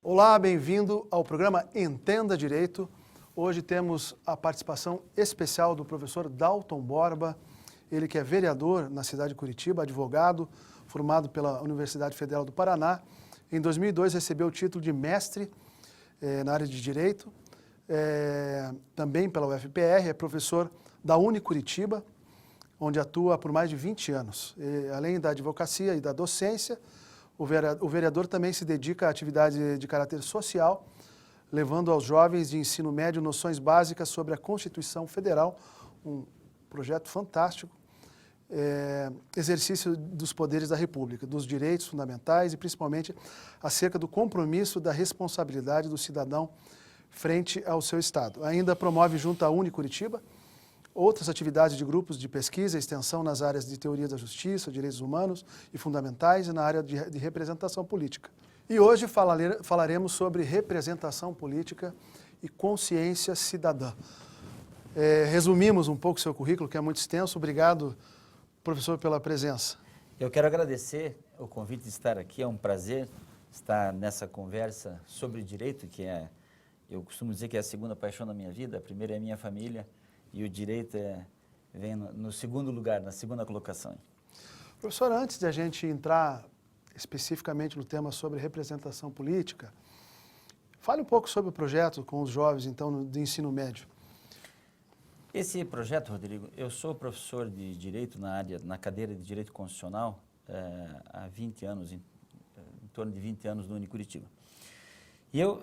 Olá, bem-vindo ao programa Entenda Direito. Hoje temos a participação especial do professor Dalton Borba, ele que é vereador na cidade de Curitiba, advogado, formado pela Universidade Federal do Paraná. Em 2002 recebeu o título de mestre na área de Direito, também pela UFPR, é professor da Unicuritiba, onde atua por mais de 20 anos. Além da advocacia e da docência, o vereador também se dedica a atividade de caráter social, levando aos jovens de ensino médio noções básicas sobre a Constituição Federal, um projeto fantástico, exercício dos poderes da República, dos direitos fundamentais e principalmente acerca do compromisso da responsabilidade do cidadão frente ao seu Estado. Ainda promove junto à Unicuritiba outras atividades de grupos de pesquisa e extensão nas áreas de teoria da justiça, direitos humanos e fundamentais e na área de representação política. E hoje falaremos sobre representação política e consciência cidadã. Resumimos um pouco o seu currículo, que é muito extenso. Obrigado, professor, pela presença. Eu quero agradecer o convite de estar aqui. É um prazer estar nessa conversa sobre direito, eu costumo dizer que é a segunda paixão da minha vida. A primeira é a minha família e o direito vem no segundo lugar, na segunda colocação. Professor, antes de a gente entrar especificamente no tema sobre representação política, fale um pouco sobre o projeto com os jovens, então, do ensino médio. Esse projeto, Rodrigo, eu sou professor de Direito na cadeira de Direito Constitucional há 20 anos, em torno de 20 anos no Unicuritiba. E eu,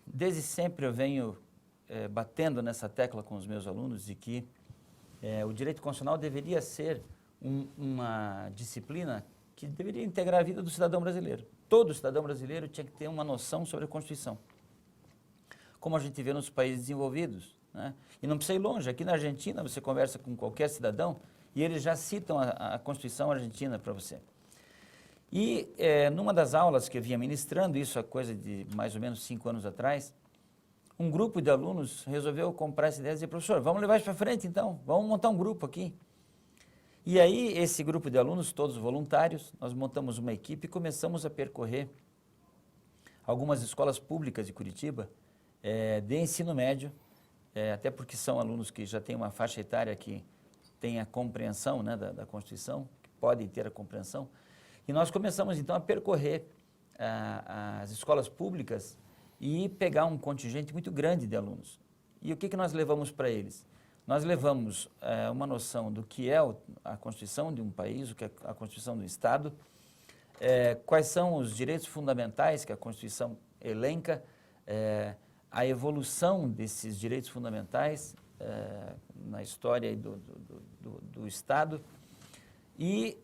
desde sempre, eu venho batendo nessa tecla com os meus alunos de que o Direito Constitucional deveria ser uma disciplina que deveria integrar a vida do cidadão brasileiro. Todo cidadão brasileiro tinha que ter uma noção sobre a Constituição, como a gente vê nos países desenvolvidos, né? E não precisa ir longe. Aqui na Argentina, você conversa com qualquer cidadão e eles já citam a Constituição argentina para você. E numa das aulas que eu vinha ministrando, isso há coisa de mais ou menos 5 anos atrás, um grupo de alunos resolveu comprar essa ideia e dizer: professor, vamos levar isso para frente então, vamos montar um grupo aqui. E aí, esse grupo de alunos, todos voluntários, nós montamos uma equipe e começamos a percorrer algumas escolas públicas de Curitiba, de ensino médio, até porque são alunos que já têm uma faixa etária que tem a compreensão, né, da Constituição, que podem ter a compreensão. E nós começamos então a percorrer as escolas públicas e pegar um contingente muito grande de alunos. E o que nós levamos para eles? Nós levamos uma noção do que é a Constituição de um país, o que é a Constituição do Estado, quais são os direitos fundamentais que a Constituição elenca, a evolução desses direitos fundamentais na história do Estado e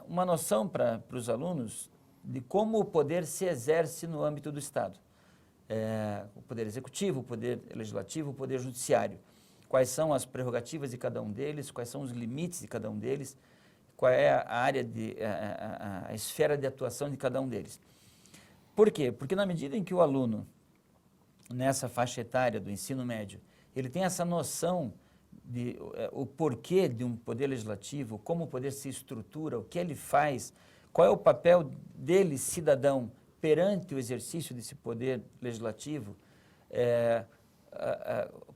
uma noção para os alunos de como o poder se exerce no âmbito do Estado. O poder executivo, o poder legislativo, o poder judiciário. Quais são as prerrogativas de cada um deles, quais são os limites de cada um deles, qual é a área, a esfera de atuação de cada um deles. Por quê? Porque na medida em que o aluno, nessa faixa etária do ensino médio, ele tem essa noção de o porquê de um poder legislativo, como o poder se estrutura, o que ele faz, qual é o papel dele, cidadão, perante o exercício desse poder legislativo,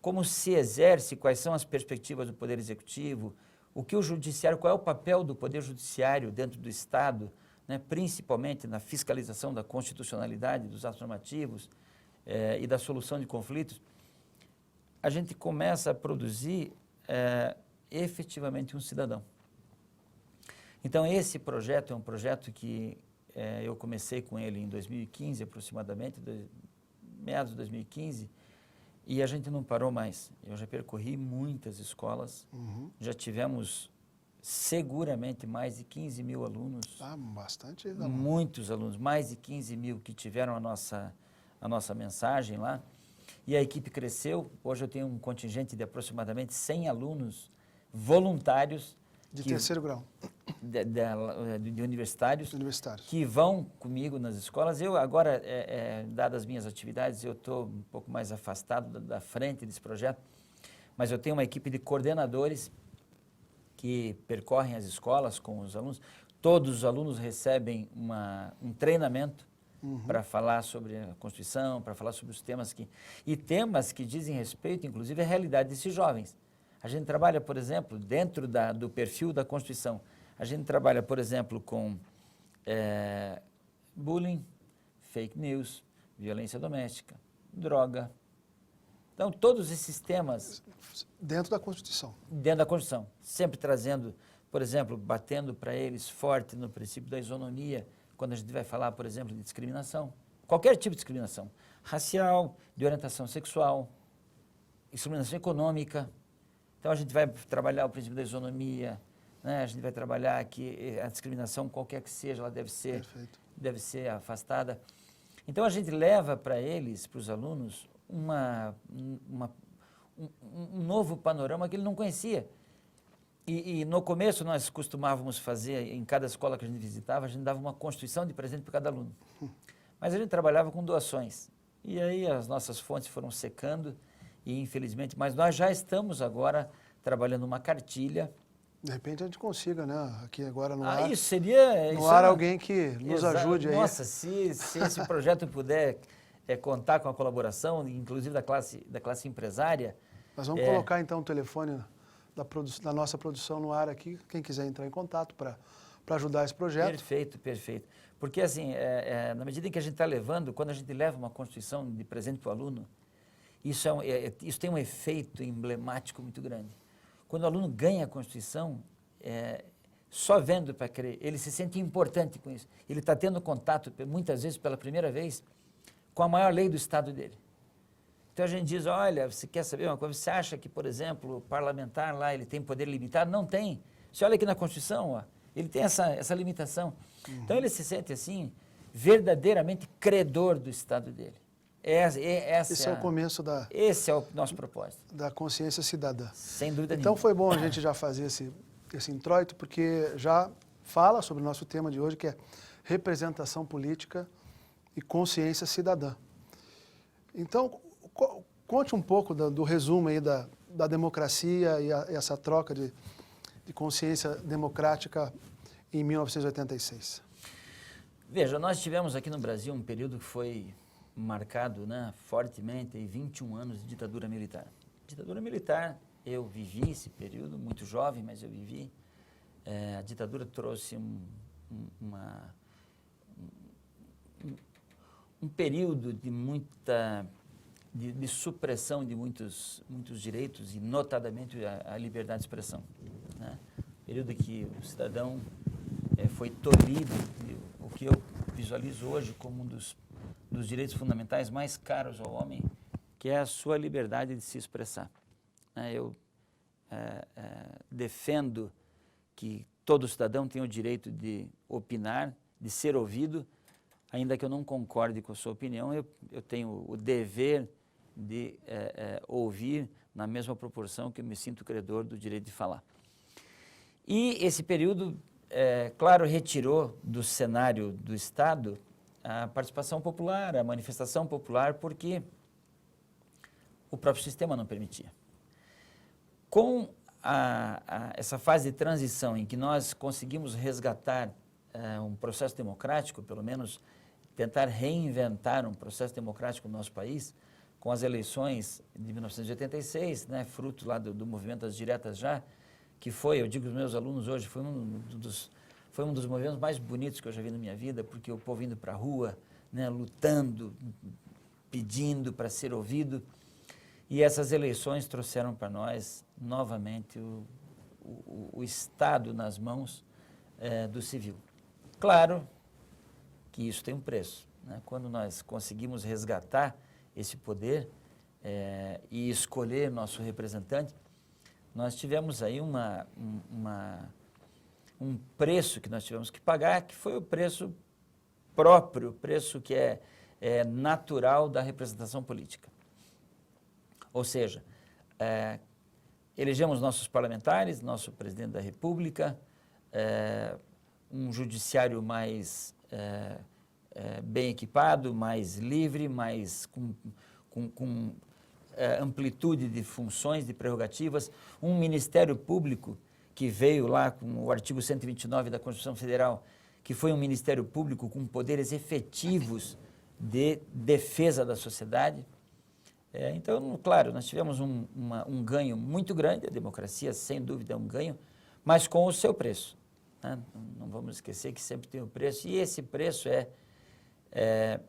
como se exerce, quais são as perspectivas do poder executivo, o que o judiciário, qual é o papel do poder judiciário dentro do Estado, né, principalmente na fiscalização da constitucionalidade dos atos normativos e da solução de conflitos, a gente começa a produzir efetivamente um cidadão. Então, esse projeto é um projeto que eu comecei com ele em 2015, aproximadamente, meados de 2015, e a gente não parou mais. Eu já percorri muitas escolas, já tivemos seguramente mais de 15 mil alunos. Bastante. Muitos alunos, mais de 15 mil que tiveram a nossa mensagem lá. E a equipe cresceu. Hoje eu tenho um contingente de aproximadamente 100 alunos voluntários. De terceiro grau. De universitários, que vão comigo nas escolas. Eu agora, dadas as minhas atividades, eu estou um pouco mais afastado da frente desse projeto, mas eu tenho uma equipe de coordenadores que percorrem as escolas com os alunos. Todos os alunos recebem um treinamento para falar sobre a Constituição, para falar sobre os temas que dizem respeito, inclusive, à realidade desses jovens. A gente trabalha, por exemplo, dentro do perfil da Constituição, a gente trabalha, por exemplo, com bullying, fake news, violência doméstica, droga. Então, todos esses temas... Dentro da Constituição. Dentro da Constituição. Sempre trazendo, por exemplo, batendo para eles forte no princípio da isonomia, quando a gente vai falar, por exemplo, de discriminação. Qualquer tipo de discriminação. Racial, de orientação sexual, discriminação econômica. Então, a gente vai trabalhar o princípio da isonomia, né? A gente vai trabalhar que a discriminação, qualquer que seja, ela deve ser afastada. Então, a gente leva para eles, para os alunos, um novo panorama que ele não conhecia. E no começo nós costumávamos fazer, em cada escola que a gente visitava, a gente dava uma constituição de presente para cada aluno. Mas a gente trabalhava com doações. E aí as nossas fontes foram secando, e infelizmente, mas nós já estamos agora trabalhando uma cartilha. De repente a gente consiga, né? Aqui agora no ar. Isso seria... No ar alguém que nos ajude aí. Nossa, se esse projeto puder contar com a colaboração, inclusive da classe empresária... Nós vamos colocar então o telefone da nossa produção no ar aqui, quem quiser entrar em contato para ajudar esse projeto. Perfeito, perfeito. Porque assim, na medida em que a gente está levando, quando a gente leva uma Constituição de presente para o aluno, isso tem um efeito emblemático muito grande. Quando o aluno ganha a Constituição, só vendo para crer, ele se sente importante com isso. Ele está tendo contato, muitas vezes pela primeira vez, com a maior lei do Estado dele. Então a gente diz, olha, você quer saber uma coisa? Você acha que, por exemplo, o parlamentar lá, ele tem poder limitado? Não tem. Você olha aqui na Constituição, ó, ele tem essa limitação. Então ele se sente assim, verdadeiramente credor do Estado dele. Esse é o começo esse é o nosso propósito. Da consciência cidadã. Sem dúvida nenhuma. Então foi bom a gente já fazer esse introito, porque já fala sobre o nosso tema de hoje, que é representação política e consciência cidadã. Então, conte um pouco do resumo aí da democracia e essa troca de consciência democrática em 1986. Veja, nós tivemos aqui no Brasil um período que foi marcado, né, fortemente, 21 anos de ditadura militar. Ditadura militar, eu vivi esse período, muito jovem, mas eu vivi. A ditadura trouxe um período de muita... De supressão de muitos direitos, e notadamente a liberdade de expressão. Né? Período que o cidadão foi tolhido, o que eu visualizo hoje como um dos direitos fundamentais mais caros ao homem, que é a sua liberdade de se expressar. Eu defendo que todo cidadão tem o direito de opinar, de ser ouvido, ainda que eu não concorde com a sua opinião, eu tenho o dever de ouvir na mesma proporção que eu me sinto credor do direito de falar. E esse período, claro, retirou do cenário do Estado a participação popular, a manifestação popular, porque o próprio sistema não permitia. Com essa fase de transição em que nós conseguimos resgatar um processo democrático, pelo menos tentar reinventar um processo democrático no nosso país, com as eleições de 1986, né, fruto lá do movimento das diretas já, que foi, eu digo aos meus alunos hoje, foi um dos movimentos mais bonitos que eu já vi na minha vida, porque o povo indo para a rua, né, lutando, pedindo para ser ouvido, e essas eleições trouxeram para nós, novamente, o Estado nas mãos do civil. Claro que isso tem um preço, né? Quando nós conseguimos resgatar esse poder e escolher nosso representante, nós tivemos aí um preço que nós tivemos que pagar, que foi o preço próprio, o preço que é natural da representação política. Ou seja, elegemos nossos parlamentares, nosso presidente da República, um judiciário mais bem equipado, mais livre, mais com amplitude de funções, de prerrogativas, um Ministério Público que veio lá com o artigo 129 da Constituição Federal, que foi um Ministério Público com poderes efetivos de defesa da sociedade. Então, claro, nós tivemos um ganho muito grande, a democracia, sem dúvida, é um ganho, mas com o seu preço, né? Não vamos esquecer que sempre tem um preço, e esse preço é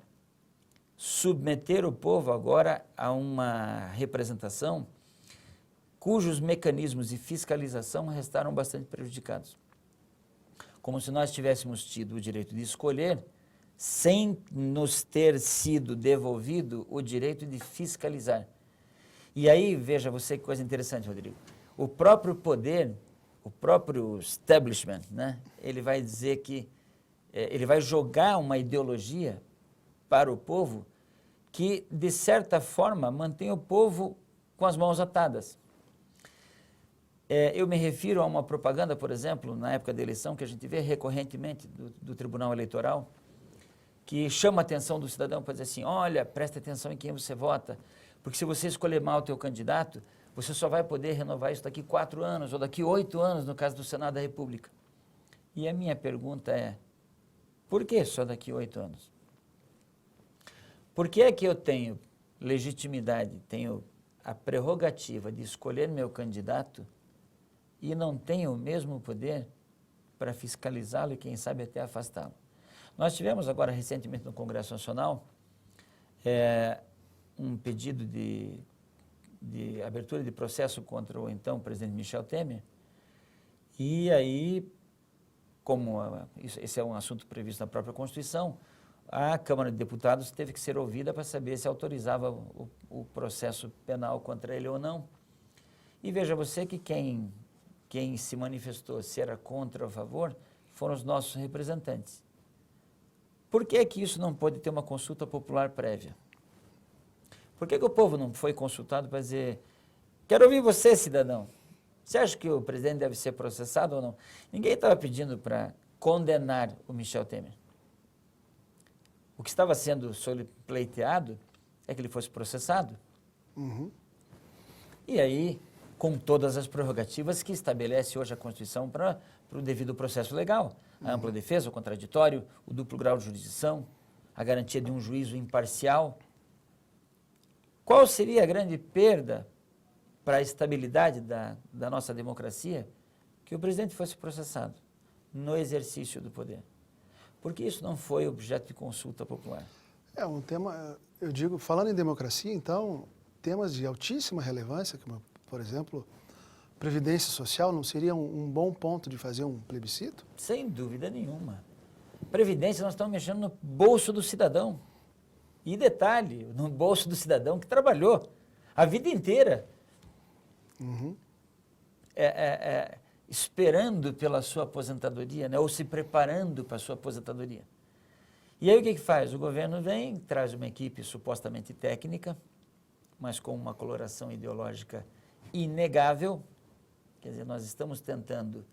submeter o povo agora a uma representação cujos mecanismos de fiscalização restaram bastante prejudicados. Como se nós tivéssemos tido o direito de escolher, sem nos ter sido devolvido o direito de fiscalizar. E aí, veja você que coisa interessante, Rodrigo, o próprio poder, o próprio establishment, né, ele vai dizer que, ele vai jogar uma ideologia para o povo que, de certa forma, mantém o povo com as mãos atadas. Eu me refiro a uma propaganda, por exemplo, na época da eleição, que a gente vê recorrentemente do Tribunal Eleitoral, que chama a atenção do cidadão para dizer assim, olha, presta atenção em quem você vota, porque se você escolher mal o teu candidato, você só vai poder renovar isso daqui 4 anos, ou daqui 8 anos, no caso do Senado da República. E a minha pergunta é, por que só daqui 8 anos? Por que é que eu tenho legitimidade, tenho a prerrogativa de escolher meu candidato e não tenho o mesmo poder para fiscalizá-lo e, quem sabe, até afastá-lo? Nós tivemos agora, recentemente, no Congresso Nacional, um pedido de abertura de processo contra o então presidente Michel Temer, e aí, como esse é um assunto previsto na própria Constituição, a Câmara de Deputados teve que ser ouvida para saber se autorizava o processo penal contra ele ou não. E veja você que quem se manifestou, se era contra ou a favor, foram os nossos representantes. Por que é que isso não pode ter uma consulta popular prévia? Por que o povo não foi consultado para dizer, quero ouvir você, cidadão, você acha que o presidente deve ser processado ou não? Ninguém estava pedindo para condenar o Michel Temer. O que estava sendo pleiteado é que ele fosse processado. Uhum. E aí, com todas as prerrogativas que estabelece hoje a Constituição para o devido processo legal. A ampla defesa, o contraditório, o duplo grau de jurisdição, a garantia de um juízo imparcial. Qual seria a grande perda para a estabilidade da nossa democracia que o presidente fosse processado no exercício do poder? Porque isso não foi objeto de consulta popular. É um tema, eu digo, falando em democracia, então, temas de altíssima relevância, como, por exemplo, previdência social, não seria um bom ponto de fazer um plebiscito? Sem dúvida nenhuma. Previdência, nós estamos mexendo no bolso do cidadão. E detalhe, no bolso do cidadão que trabalhou a vida inteira, esperando pela sua aposentadoria, né, ou se preparando para a sua aposentadoria. E aí o que faz? O governo vem, traz uma equipe supostamente técnica, mas com uma coloração ideológica inegável. Quer dizer, nós estamos tentando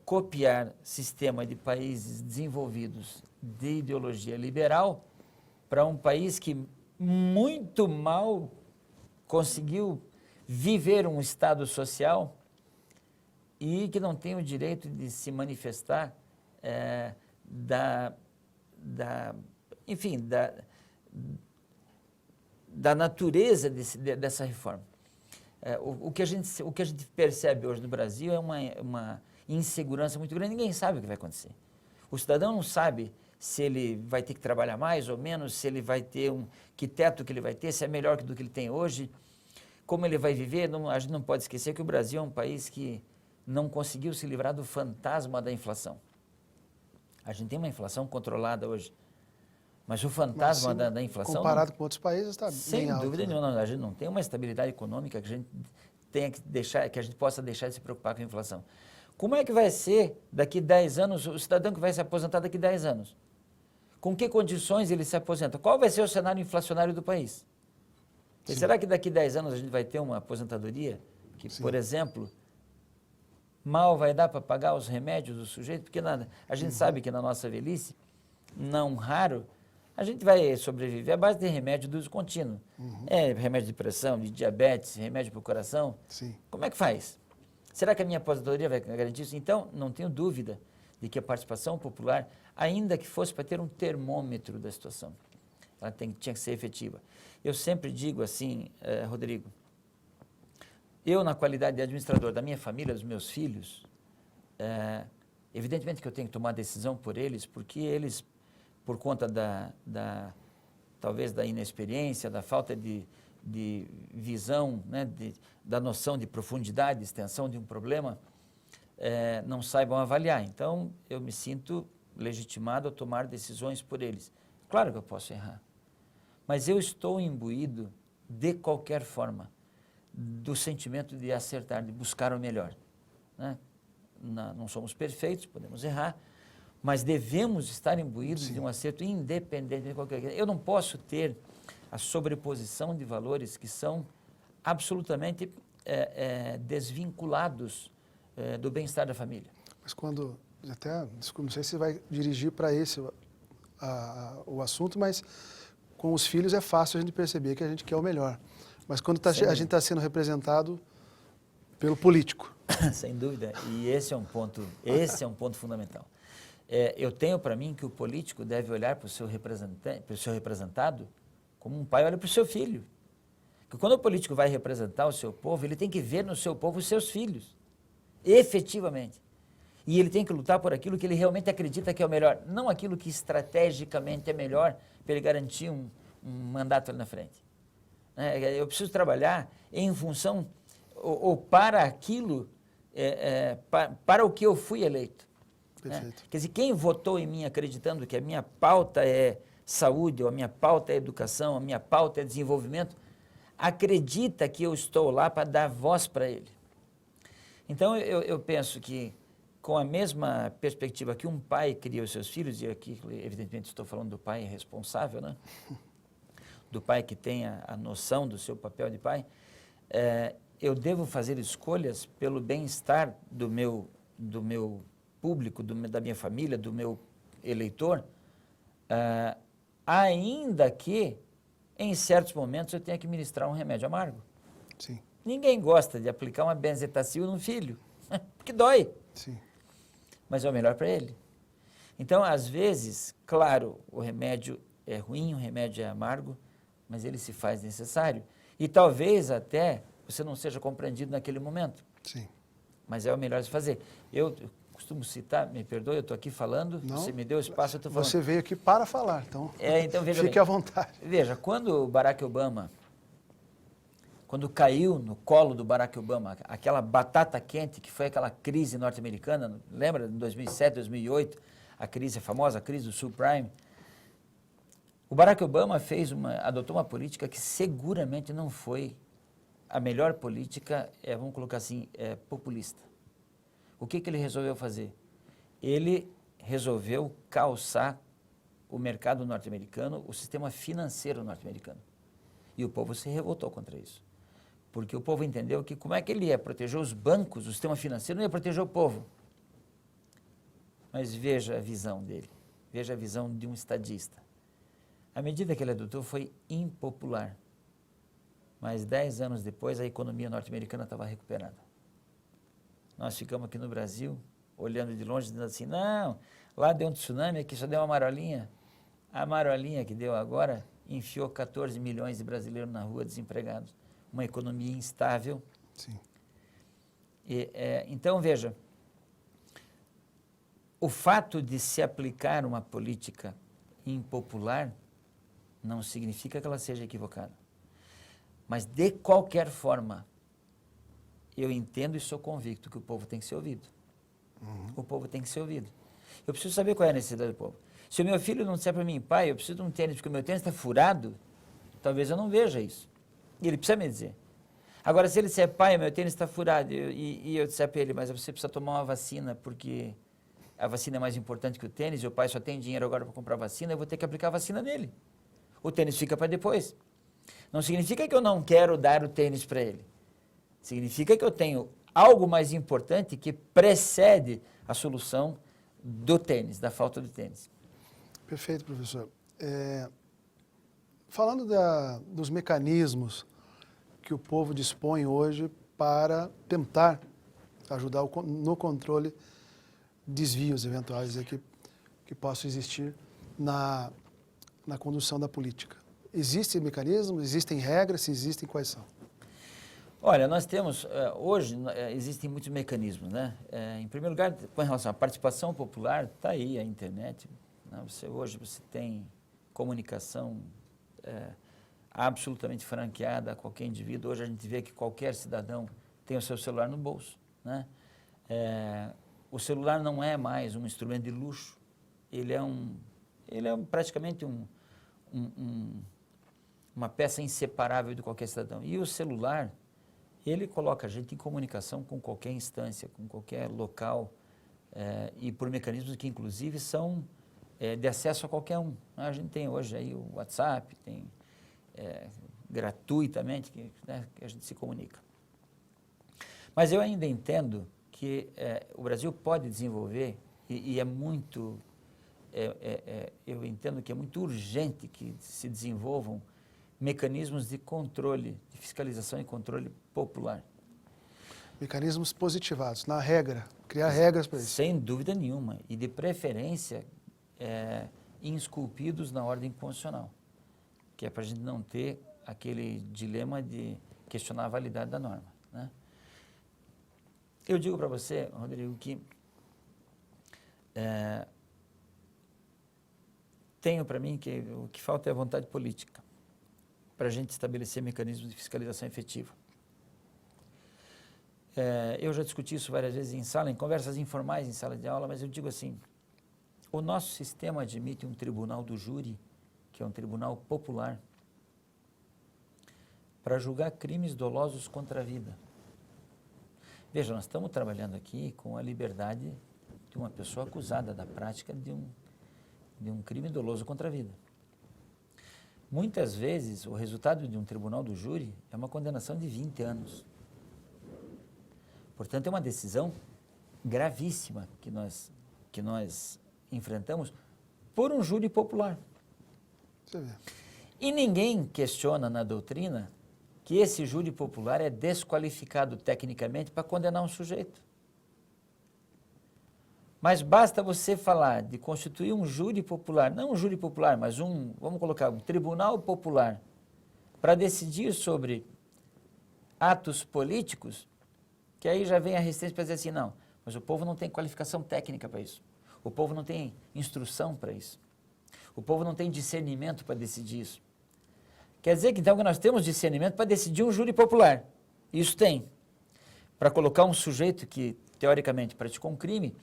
copiar sistema de países desenvolvidos de ideologia liberal para um país que muito mal conseguiu viver um estado social e que não tem o direito de se manifestar da natureza dessa reforma. O que a gente percebe hoje no Brasil é uma insegurança muito grande, ninguém sabe o que vai acontecer. O cidadão não sabe se ele vai ter que trabalhar mais ou menos, se ele vai ter que teto que ele vai ter, se é melhor do que ele tem hoje, como ele vai viver. A gente não pode esquecer que o Brasil é um país que não conseguiu se livrar do fantasma da inflação. A gente tem uma inflação controlada hoje, mas o fantasma da inflação... Comparado com outros países, está bem sem alto. dúvida nenhuma, a gente não tem uma estabilidade econômica que a gente tenha que deixar, que a gente possa deixar de se preocupar com a inflação. Como é que vai ser daqui 10 anos, o cidadão que vai se aposentar daqui 10 anos? Com que condições ele se aposenta? Qual vai ser o cenário inflacionário do país? E será que daqui 10 anos a gente vai ter uma aposentadoria que, por exemplo, mal vai dar para pagar os remédios do sujeito? Porque a gente sabe que na nossa velhice, não raro, a gente vai sobreviver à base de remédio do uso contínuo. Remédio de pressão, de diabetes, remédio para o coração. Sim. Como é que faz? Será que a minha aposentadoria vai garantir isso? Então, não tenho dúvida de que a participação popular, ainda que fosse para ter um termômetro da situação, ela tinha que ser efetiva. Eu sempre digo assim, Rodrigo, eu na qualidade de administrador da minha família, dos meus filhos, evidentemente que eu tenho que tomar decisão por eles, porque eles, por conta talvez da inexperiência, da falta de visão, né, da noção de profundidade, de extensão de um problema, não saibam avaliar. Então, eu me sinto legitimado a tomar decisões por eles. Claro que eu posso errar, mas eu estou imbuído, de qualquer forma, do sentimento de acertar, de buscar o melhor, né? Não somos perfeitos, podemos errar, mas devemos estar imbuídos de um acerto independente de qualquer coisa. Eu não posso ter a sobreposição de valores que são absolutamente desvinculados do bem-estar da família. Mas quando, desculpa, não sei se vai dirigir para esse o assunto, mas com os filhos é fácil a gente perceber que a gente quer o melhor. Mas quando a gente está sendo representado pelo político. Sem dúvida, e esse é um ponto fundamental. Eu tenho para mim que o político deve olhar para o seu representado como um pai olha para o seu filho. Porque quando o político vai representar o seu povo, ele tem que ver no seu povo os seus filhos, efetivamente. E ele tem que lutar por aquilo que ele realmente acredita que é o melhor, não aquilo que estrategicamente é melhor para ele garantir um mandato ali na frente. Eu preciso trabalhar em função ou para aquilo, para o que eu fui eleito. Quer dizer, quem votou em mim acreditando que a minha pauta é saúde, ou a minha pauta é educação, a minha pauta é desenvolvimento, acredita que eu estou lá para dar voz para ele. Então, eu penso que, com a mesma perspectiva que um pai cria os seus filhos, e aqui, evidentemente, estou falando do pai responsável, né? Do pai que tem a noção do seu papel de pai, eu devo fazer escolhas pelo bem-estar do meu público, da minha família, do meu eleitor, ainda que, em certos momentos, eu tenha que ministrar um remédio amargo. Sim. Ninguém gosta de aplicar uma benzetacil num filho, porque dói. Sim. Mas é o melhor para ele. Então, às vezes, claro, o remédio é ruim, o remédio é amargo, mas ele se faz necessário. E talvez até você não seja compreendido naquele momento. Sim. Mas é o melhor de fazer. Eu costumo citar, me perdoe, eu estou aqui falando, não, você me deu espaço, eu estou falando. Você veio aqui para falar, então, então veja fique bem, à vontade. Veja, quando o Barack Obama, quando caiu no colo do Barack Obama, aquela batata quente que foi aquela crise norte-americana, lembra, em 2007, 2008, a famosa crise do subprime, o Barack Obama adotou uma política que seguramente não foi a melhor política, vamos colocar assim, populista. O que ele resolveu fazer? Ele resolveu calçar o mercado norte-americano, o sistema financeiro norte-americano. E o povo se revoltou contra isso. Porque o povo entendeu que como é que ele ia proteger os bancos, o sistema financeiro, não ia proteger o povo. Mas veja a visão dele, veja a visão de um estadista. A medida que ele adotou foi impopular. Mas 10 anos depois, a economia norte-americana estava recuperada. Nós ficamos aqui no Brasil, olhando de longe, dizendo assim, não, lá deu um tsunami, aqui só deu uma marolinha. A marolinha que deu agora enfiou 14 milhões de brasileiros na rua desempregados. Uma economia instável. Sim. Então, veja, o fato de se aplicar uma política impopular não significa que ela seja equivocada. Mas, de qualquer forma, eu entendo e sou convicto que o povo tem que ser ouvido. O povo tem que ser ouvido. Eu preciso saber qual é a necessidade do povo. Se o meu filho não disser para mim, pai, eu preciso de um tênis porque o meu tênis está furado, talvez eu não veja isso. E ele precisa me dizer. Agora, se ele disser, pai, meu tênis está furado, e eu disser para ele, mas você precisa tomar uma vacina porque a vacina é mais importante que o tênis, e o pai só tem dinheiro agora para comprar vacina, eu vou ter que aplicar a vacina nele. O tênis fica para depois. Não significa que eu não quero dar o tênis para ele. Significa que eu tenho algo mais importante que precede a solução do tênis, da falta do tênis. Perfeito, professor. Falando dos mecanismos que o povo dispõe hoje para tentar ajudar no controle desvios eventuais aí que possam existir na condução da política. Existem mecanismos, existem regras, se existem, quais são? Olha, nós temos, hoje existem muitos mecanismos, né? Em primeiro lugar, com relação à participação popular, está aí a internet, né? Hoje você tem comunicação absolutamente franqueada a qualquer indivíduo. Hoje a gente vê que qualquer cidadão tem o seu celular no bolso, né? O celular não é mais um instrumento de luxo, ele é praticamente uma peça inseparável de qualquer cidadão. E o celular, ele coloca a gente em comunicação com qualquer instância, com qualquer local, e por mecanismos que, inclusive, são de acesso a qualquer um. A gente tem hoje aí o WhatsApp, tem gratuitamente que a gente se comunica. Mas eu ainda entendo que o Brasil pode desenvolver, e é muito, eu entendo que é muito urgente que se desenvolvam mecanismos de controle, de fiscalização e controle popular. Mecanismos positivados, na regra, criar regras para isso. Sem dúvida nenhuma, e de preferência esculpidos na ordem constitucional, que é para a gente não ter aquele dilema de questionar a validade da norma, né? Eu digo para você, Rodrigo, que tenho para mim que o que falta é a vontade política para a gente estabelecer mecanismos de fiscalização efetiva. Eu já discuti isso várias vezes em sala, em conversas informais, em sala de aula, mas eu digo assim, o nosso sistema admite um tribunal do júri, que é um tribunal popular, para julgar crimes dolosos contra a vida. Veja, nós estamos trabalhando aqui com a liberdade de uma pessoa acusada da prática de um crime doloso contra a vida. Muitas vezes, o resultado de um tribunal do júri é uma condenação de 20 anos. Portanto, é uma decisão gravíssima que nós enfrentamos por um júri popular. Você vê. E ninguém questiona na doutrina que esse júri popular é desqualificado tecnicamente para condenar um sujeito. Mas basta você falar de constituir um júri popular, não um júri popular, mas vamos colocar, um tribunal popular, para decidir sobre atos políticos, que aí já vem a resistência para dizer assim, não, mas o povo não tem qualificação técnica para isso, o povo não tem instrução para isso, o povo não tem discernimento para decidir isso. Quer dizer que então que nós temos discernimento para decidir um júri popular, isso tem, para colocar um sujeito que teoricamente praticou um crime,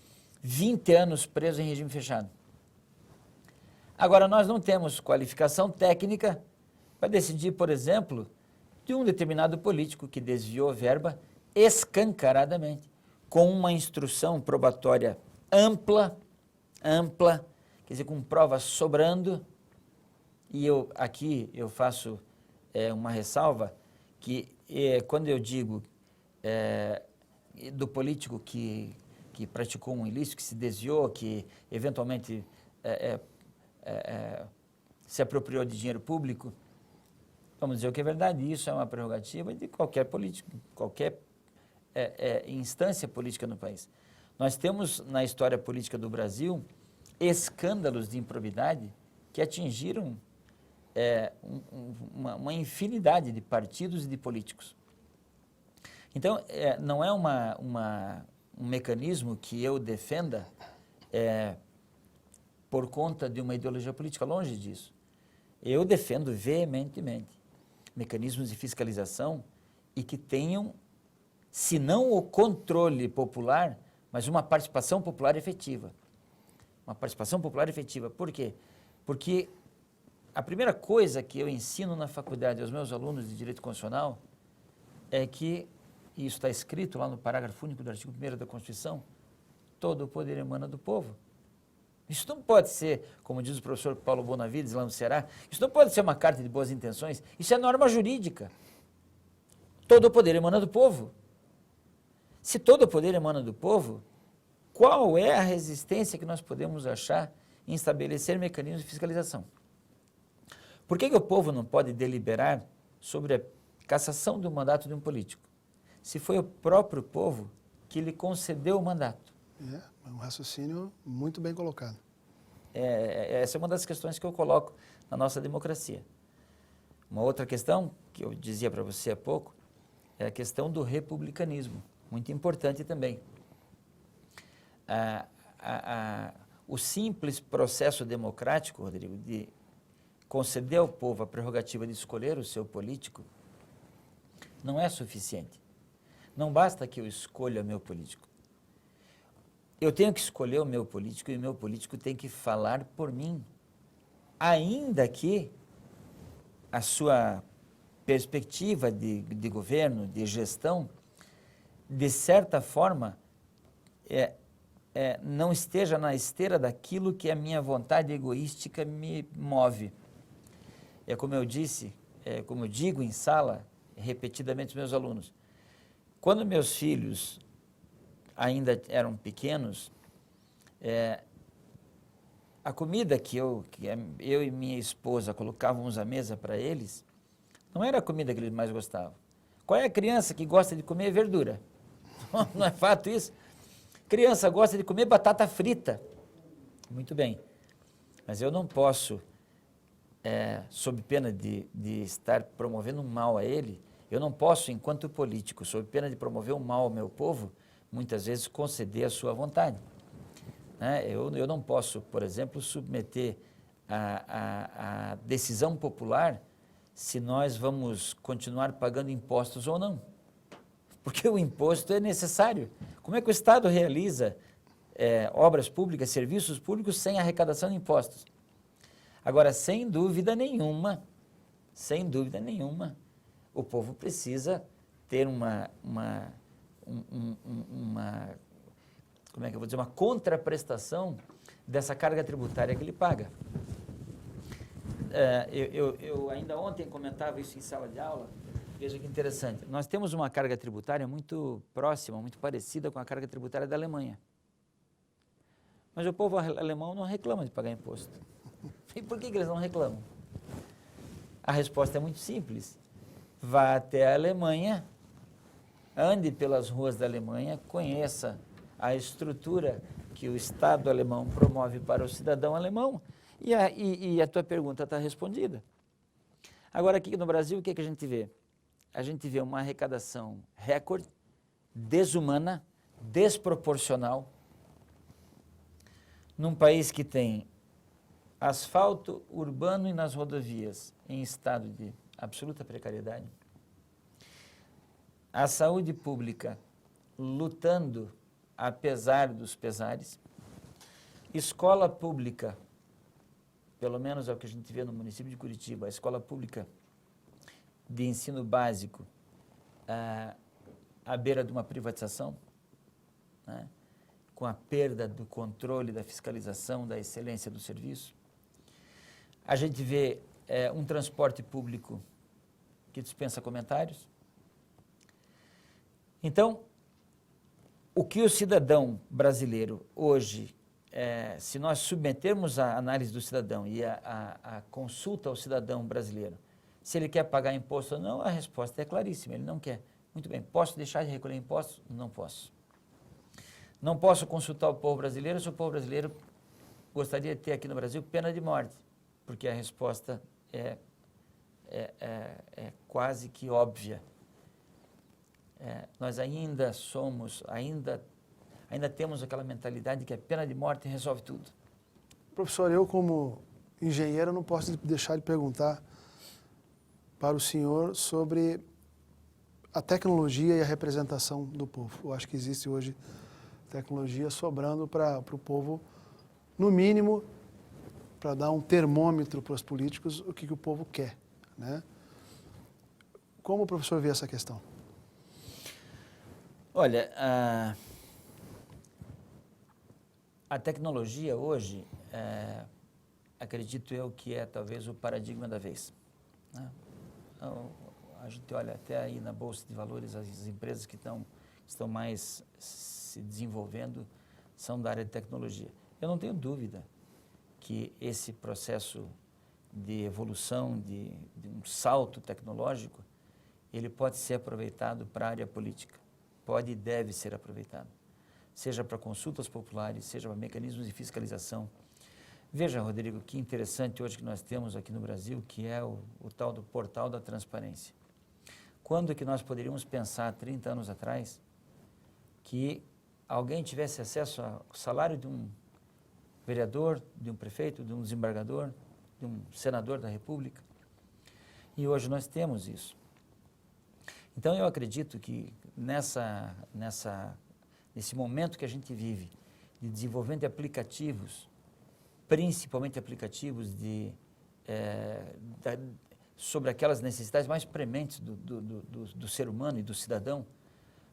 20 anos preso em regime fechado. Agora, nós não temos qualificação técnica para decidir, por exemplo, de um determinado político que desviou verba escancaradamente, com uma instrução probatória ampla, quer dizer, com provas sobrando, e aqui eu faço uma ressalva, que quando eu digo do político que praticou um ilícito, que se desviou, que eventualmente se apropriou de dinheiro público, vamos dizer o que é verdade, isso é uma prerrogativa de qualquer político, qualquer instância política no país. Nós temos na história política do Brasil escândalos de improbidade que atingiram uma infinidade de partidos e de políticos. Então, não é um mecanismo que eu defenda por conta de uma ideologia política, longe disso. Eu defendo veementemente mecanismos de fiscalização e que tenham, se não o controle popular, mas uma participação popular efetiva. Uma participação popular efetiva. Por quê? Porque a primeira coisa que eu ensino na faculdade aos meus alunos de Direito Constitucional é que, e isso está escrito lá no parágrafo único do artigo 1º da Constituição, todo o poder emana do povo. Isso não pode ser, como diz o professor Paulo Bonavides lá no Ceará, isso não pode ser uma carta de boas intenções, isso é norma jurídica. Todo o poder emana do povo. Se todo o poder emana do povo, qual é a resistência que nós podemos achar em estabelecer mecanismos de fiscalização? Por que o povo não pode deliberar sobre a cassação do mandato de um político? Se foi o próprio povo que lhe concedeu o mandato. É um raciocínio muito bem colocado. Essa é uma das questões que eu coloco na nossa democracia. Uma outra questão, que eu dizia para você há pouco, é a questão do republicanismo, muito importante também. O simples processo democrático, Rodrigo, de conceder ao povo a prerrogativa de escolher o seu político, não é suficiente. Não basta que eu escolha o meu político. Eu tenho que escolher o meu político e o meu político tem que falar por mim, ainda que a sua perspectiva de governo, de gestão, de certa forma, não esteja na esteira daquilo que a minha vontade egoística me move. É como eu disse, como eu digo em sala, repetidamente aos meus alunos, quando meus filhos ainda eram pequenos, a comida que eu e minha esposa colocávamos à mesa para eles, não era a comida que eles mais gostavam. Qual é a criança que gosta de comer verdura? Não é fato isso? Criança gosta de comer batata frita. Muito bem, mas eu não posso, sob pena de estar promovendo um mal a ele, eu não posso, enquanto político, sob pena de promover um mal ao meu povo, muitas vezes conceder a sua vontade. Eu não posso, por exemplo, submeter a decisão popular se nós vamos continuar pagando impostos ou não. Porque o imposto é necessário. Como é que o Estado realiza obras públicas, serviços públicos sem arrecadação de impostos? Agora, sem dúvida nenhuma, o povo precisa ter uma como é que eu vou dizer, uma contraprestação dessa carga tributária que ele paga. Eu ainda ontem comentava isso em sala de aula, veja que interessante, nós temos uma carga tributária muito próxima, muito parecida com a carga tributária da Alemanha. Mas o povo alemão não reclama de pagar imposto. E por que eles não reclamam? A resposta é muito simples. Vá até a Alemanha, ande pelas ruas da Alemanha, conheça a estrutura que o Estado alemão promove para o cidadão alemão e a tua pergunta está respondida. Agora, aqui no Brasil, o que a gente vê? A gente vê uma arrecadação recorde, desumana, desproporcional, num país que tem asfalto urbano e nas rodovias em estado de absoluta precariedade, a saúde pública lutando apesar dos pesares, escola pública, pelo menos é o que a gente vê no município de Curitiba, a escola pública de ensino básico à beira de uma privatização, né, com a perda do controle, da fiscalização, da excelência do serviço. A gente vê um transporte público que dispensa comentários. Então, o que o cidadão brasileiro hoje, se nós submetermos a análise do cidadão e a consulta ao cidadão brasileiro, se ele quer pagar imposto ou não, a resposta é claríssima, ele não quer. Muito bem, posso deixar de recolher impostos? Não posso. Não posso consultar o povo brasileiro se o povo brasileiro gostaria de ter aqui no Brasil pena de morte, porque a resposta é quase que óbvia. Nós ainda temos aquela mentalidade que a pena de morte resolve tudo. Professor, eu como engenheiro não posso deixar de perguntar para o senhor sobre a tecnologia e a representação do povo. Eu acho que existe hoje tecnologia sobrando para o povo, no mínimo, para dar um termômetro para os políticos o que o povo quer, né? Como o professor vê essa questão? Olha, a tecnologia hoje, acredito eu que é talvez o paradigma da vez, né? Então, a gente olha até aí na Bolsa de Valores, as empresas que estão mais se desenvolvendo são da área de tecnologia. Eu não tenho dúvida que esse processo de evolução, de um salto tecnológico, ele pode ser aproveitado para a área política. Pode e deve ser aproveitado. seja para consultas populares, seja para mecanismos de fiscalização. Veja, Rodrigo, que interessante hoje que nós temos aqui no Brasil, que é o tal do portal da transparência. Quando que nós poderíamos pensar, 30 anos atrás, que alguém tivesse acesso ao salário de um vereador, de um prefeito, de um desembargador, de um senador da República? E hoje nós temos isso. Então eu acredito que nesse momento que a gente vive, de desenvolvimento de aplicativos, principalmente aplicativos sobre aquelas necessidades mais prementes do ser humano e do cidadão.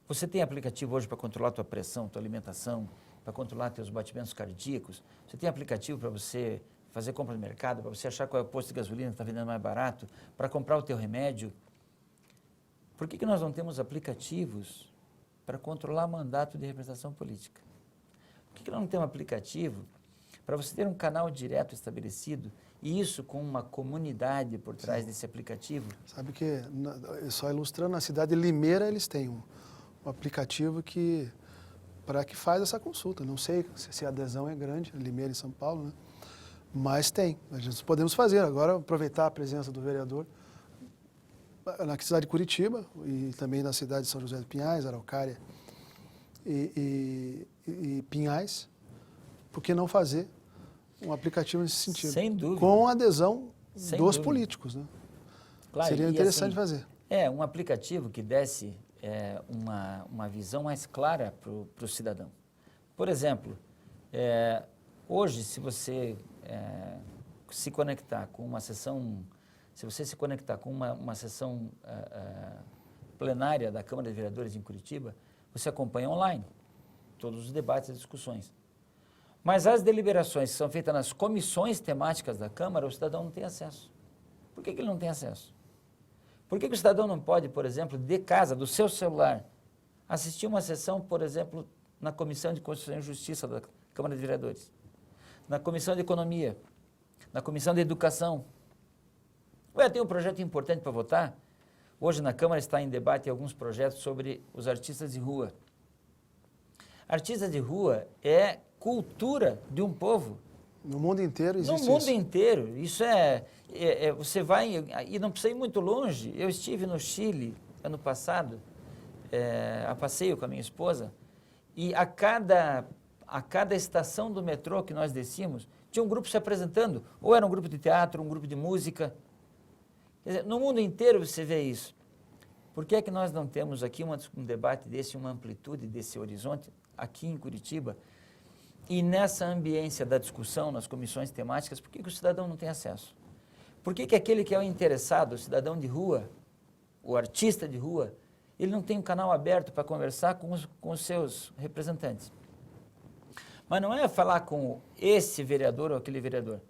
Você tem aplicativo hoje para controlar a tua pressão, tua alimentação, para controlar teus batimentos cardíacos. Você tem aplicativo para você fazer compra no mercado, para você achar qual é o posto de gasolina que está vendendo mais barato, para comprar o teu remédio. Por que nós não temos aplicativos para controlar mandato de representação política? Por que nós não temos aplicativo para você ter um canal direto estabelecido, e isso com uma comunidade por trás desse aplicativo? Sabe que, só ilustrando, na cidade de Limeira eles têm um aplicativo que faz essa consulta. Não sei se a adesão é grande, Limeira em São Paulo, né? Mas tem. Nós podemos fazer. Agora, aproveitar a presença do vereador na cidade de Curitiba e também na cidade de São José de Pinhais, Araucária e Pinhais. Por que não fazer um aplicativo nesse sentido? Sem dúvida. Com a adesão Sem dos dúvida. políticos, né? Claro, seria interessante assim, fazer. Um aplicativo que desse uma visão mais clara para o cidadão. Por exemplo, hoje, se você se conectar com uma sessão, uma sessão plenária da Câmara de Vereadores em Curitiba, você acompanha online todos os debates e discussões. Mas as deliberações que são feitas nas comissões temáticas da Câmara, o cidadão não tem acesso. Por que ele não tem acesso? Por que o cidadão não pode, por exemplo, de casa, do seu celular, assistir uma sessão, por exemplo, na Comissão de Constituição e Justiça da Câmara de Vereadores, na Comissão de Economia, na Comissão de Educação? Tem um projeto importante para votar. Hoje na Câmara está em debate alguns projetos sobre os artistas de rua. Artista de rua é cultura de um povo. No mundo inteiro existe isso. No mundo inteiro. Isso você vai, e não precisa ir muito longe. Eu estive no Chile ano passado, a passeio com a minha esposa, e a cada estação do metrô que nós descíamos, tinha um grupo se apresentando. Ou era um grupo de teatro, um grupo de música. Quer dizer, no mundo inteiro você vê isso. Por que é que nós não temos aqui um debate desse, uma amplitude desse horizonte, aqui em Curitiba? E nessa ambiência da discussão, nas comissões temáticas, por que o cidadão não tem acesso? Por que aquele que é o interessado, o cidadão de rua, o artista de rua, ele não tem um canal aberto para conversar com os seus representantes? Mas não é falar com esse vereador ou aquele vereador.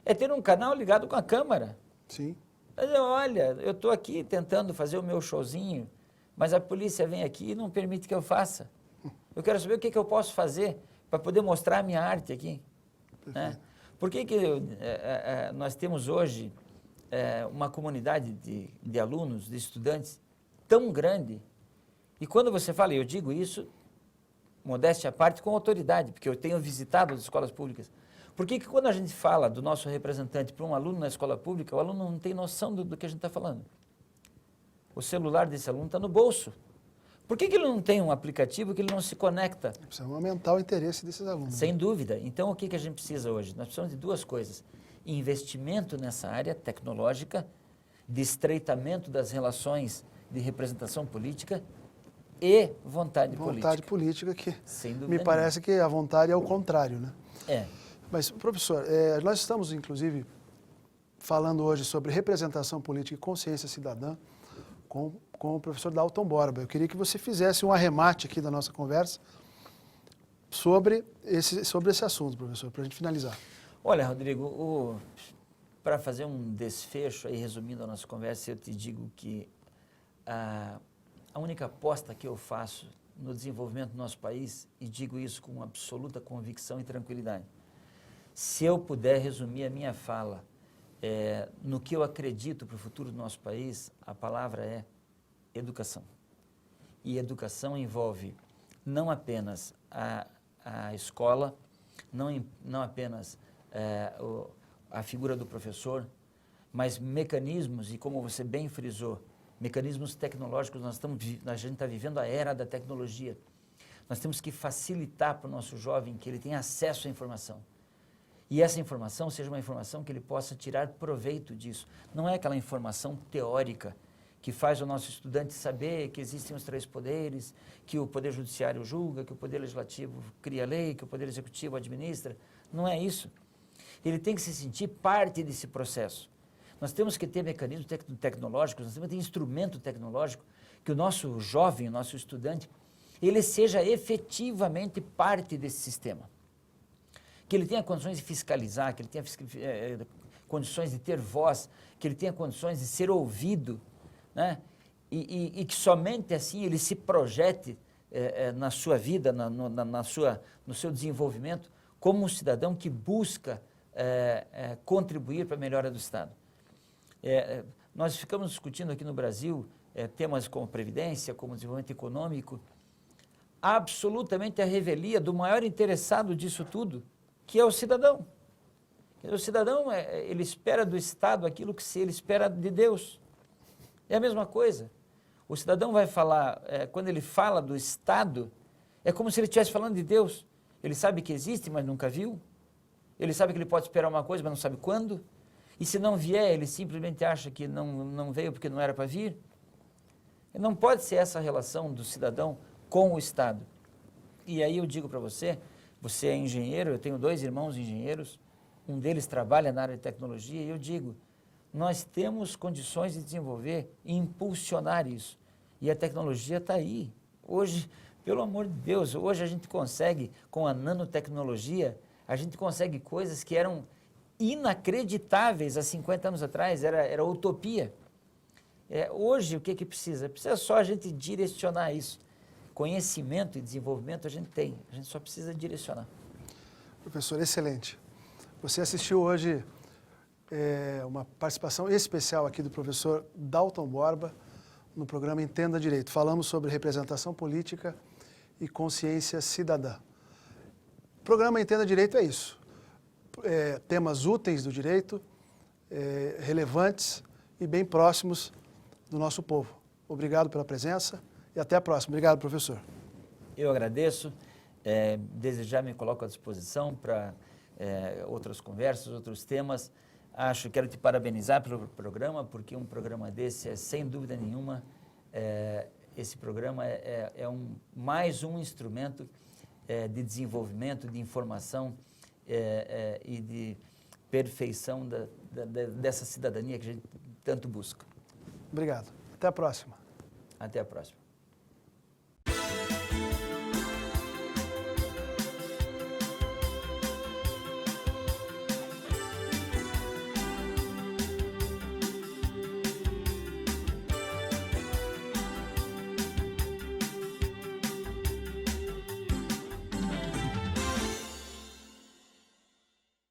É ter um canal ligado com a Câmara. Sim. Mas olha, eu estou aqui tentando fazer o meu showzinho, mas a polícia vem aqui e não permite que eu faça. Eu quero saber o que eu posso fazer para poder mostrar a minha arte aqui. Né? Por que nós temos hoje uma comunidade de alunos, de estudantes, tão grande? E quando você fala, eu digo isso, modéstia à parte, com autoridade, porque eu tenho visitado as escolas públicas. Por que quando a gente fala do nosso representante para um aluno na escola pública, o aluno não tem noção do que a gente está falando? O celular desse aluno está no bolso. Por que ele não tem um aplicativo que ele não se conecta? Precisa aumentar o interesse desses alunos. Sem dúvida. Então, o que a gente precisa hoje? Nós precisamos de duas coisas. Investimento nessa área tecnológica, de estreitamento das relações de representação política e vontade política. Vontade política que Sem dúvida me parece que a vontade é o contrário, né? Mas, professor, nós estamos, inclusive, falando hoje sobre representação política e consciência cidadã com o professor Dalton Borba. Eu queria que você fizesse um arremate aqui da nossa conversa sobre esse assunto, professor, para a gente finalizar. Olha, Rodrigo, para fazer um desfecho, aí, resumindo a nossa conversa, eu te digo que a única aposta que eu faço no desenvolvimento do nosso país, e digo isso com absoluta convicção e tranquilidade, se eu puder resumir a minha fala no que eu acredito para o futuro do nosso país, a palavra é educação. E educação envolve não apenas a escola, não apenas a figura do professor, mas mecanismos, e como você bem frisou, mecanismos tecnológicos. A gente está vivendo a era da tecnologia. Nós temos que facilitar para o nosso jovem que ele tenha acesso à informação. E essa informação seja uma informação que ele possa tirar proveito disso. Não é aquela informação teórica que faz o nosso estudante saber que existem os 3 poderes, que o Poder Judiciário julga, que o Poder Legislativo cria lei, que o Poder Executivo administra. Não é isso. Ele tem que se sentir parte desse processo. Nós temos que ter mecanismos tecnológicos, nós temos que ter instrumento tecnológico, que o nosso jovem, o nosso estudante, ele seja efetivamente parte desse sistema. Que ele tenha condições de fiscalizar, que ele tenha condições de ter voz, que ele tenha condições de ser ouvido, né? E que somente assim ele se projete na sua vida, no seu desenvolvimento, como um cidadão que busca contribuir para a melhora do Estado. Nós ficamos discutindo aqui no Brasil temas como previdência, como desenvolvimento econômico, absolutamente a revelia do maior interessado disso tudo, que é o cidadão. O cidadão, ele espera do Estado aquilo que ele espera de Deus. É a mesma coisa. O cidadão vai falar, quando ele fala do Estado, é como se ele estivesse falando de Deus. Ele sabe que existe, mas nunca viu. Ele sabe que ele pode esperar uma coisa, mas não sabe quando. E se não vier, ele simplesmente acha que não veio porque não era para vir. Não pode ser essa a relação do cidadão com o Estado. E aí eu digo para você, você é engenheiro, eu tenho 2 irmãos engenheiros, um deles trabalha na área de tecnologia, e eu digo, nós temos condições de desenvolver e impulsionar isso. E a tecnologia está aí. Hoje, pelo amor de Deus, hoje a gente consegue, com a nanotecnologia, a gente consegue coisas que eram inacreditáveis há 50 anos atrás, era utopia. Hoje, o que precisa? Precisa só a gente direcionar isso. Conhecimento e desenvolvimento a gente tem, a gente só precisa direcionar. Professor, excelente. Você assistiu hoje uma participação especial aqui do professor Dalton Borba no programa Entenda Direito. Falamos sobre representação política e consciência cidadã. O programa Entenda Direito é isso. Temas úteis do direito, relevantes e bem próximos do nosso povo. Obrigado pela presença e até a próxima. Obrigado, professor. Eu agradeço. Desde já me coloco à disposição para outras conversas, outros temas. Quero te parabenizar pelo programa, porque um programa desse é, sem dúvida nenhuma, esse programa mais um instrumento de desenvolvimento, de informação e de perfeição dessa cidadania que a gente tanto busca. Obrigado. Até a próxima. Até a próxima.